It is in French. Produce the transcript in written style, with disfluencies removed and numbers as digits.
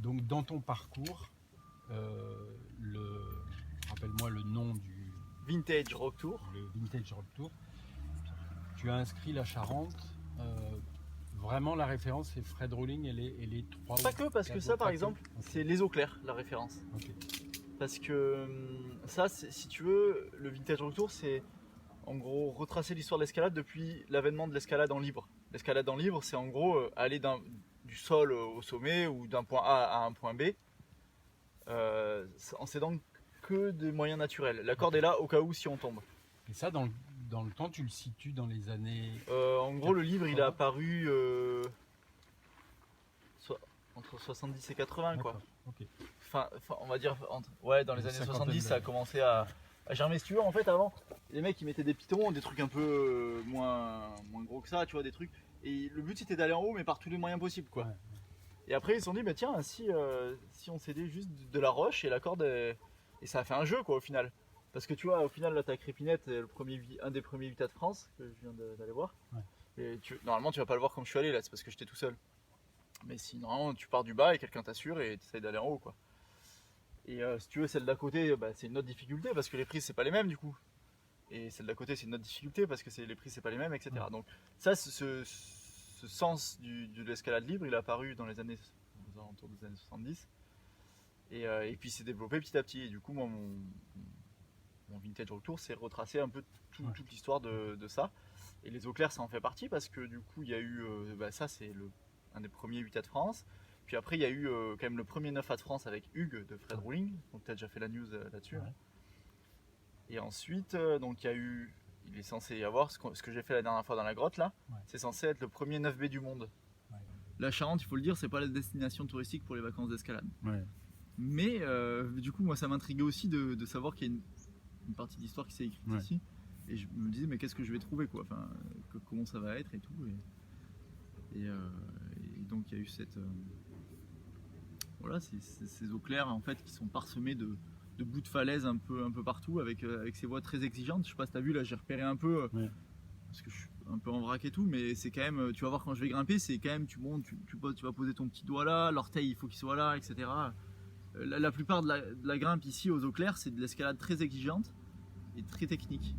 Donc dans ton parcours, rappelle-moi le nom du Vintage Rock Tour. le Vintage Rock Tour. Tu as inscrit la Charente. Vraiment la référence c'est Fred Rolling et les trois. Pas que, parce que ça par exemple, c'est les eaux claires la référence. Ok. Parce que ça, si tu veux, le Vintage Rock Tour, c'est en gros retracer l'histoire de l'escalade depuis l'avènement de l'escalade en libre. L'escalade en libre, c'est en gros aller du sol au sommet ou d'un point A à un point B en s'aidant que des moyens naturels. La corde est là au cas où si on tombe. Et ça dans le temps tu le situes dans les années. En gros, le livre il est apparu entre 70 et 80 quoi. Ok. Enfin, on va dire dans les années 70 ça a d'années. commencé à germer. Si tu veux, en fait avant les mecs ils mettaient des pitons, des trucs un peu moins gros que ça, tu vois, des trucs, et le but c'était d'aller en haut mais par tous les moyens possibles quoi. Ouais. Et après ils se sont dit bah tiens, si on s'aidait juste de la roche et la corde et ça a fait un jeu quoi au final. Parce que tu vois, au final là t'as Crépinette, un des premiers Vita de France que je viens d'aller voir. Ouais. Et normalement tu vas pas le voir comme je suis allé là, c'est parce que j'étais tout seul. Mais si normalement tu pars du bas et quelqu'un t'assure et tu essayes d'aller en haut quoi. Et si tu veux, celle d'à côté, c'est une autre difficulté parce que les prises c'est pas les mêmes du coup. Et celle d'à côté c'est une autre difficulté parce que les prises c'est pas les mêmes, etc. Donc ça, ce sens de l'escalade libre, il est apparu dans les années, aux alentours des années 70. Et puis c'est développé petit à petit. Et du coup, moi, mon Vintage Rock Tour, c'est retracer un peu toute l'histoire de ça. Et les eaux claires, ça en fait partie parce que du coup, il y a eu, ça c'est un des premiers 8A de France. Puis après, il y a eu quand même le premier 9A de France avec Hugues de Fred Rolling. Donc tu as déjà fait la news là-dessus. Ouais. Hein. Et ensuite, donc il est censé y avoir ce que j'ai fait la dernière fois dans la grotte là. Ouais. C'est censé être le premier 9B du monde. Ouais. La Charente, il faut le dire, c'est pas la destination touristique pour les vacances d'escalade. Ouais. Mais du coup, moi, ça m'intriguait aussi de savoir qu'il y a une partie d'histoire qui s'est écrite ici. Et je me disais, mais qu'est-ce que je vais trouver quoi, enfin, comment ça va être et tout. Et donc il y a eu ces eaux claires en fait qui sont parsemées de bouts de falaise un peu partout avec ces voies très exigeantes. Je sais pas si t'as vu là, j'ai repéré un peu parce que je suis un peu en vrac et tout, mais c'est quand même, tu vas voir quand je vais grimper, c'est quand même, tu montes, tu vas poser ton petit doigt là, l'orteil il faut qu'il soit là, etc. La plupart de la grimpe ici aux eaux claires, c'est de l'escalade très exigeante et très technique.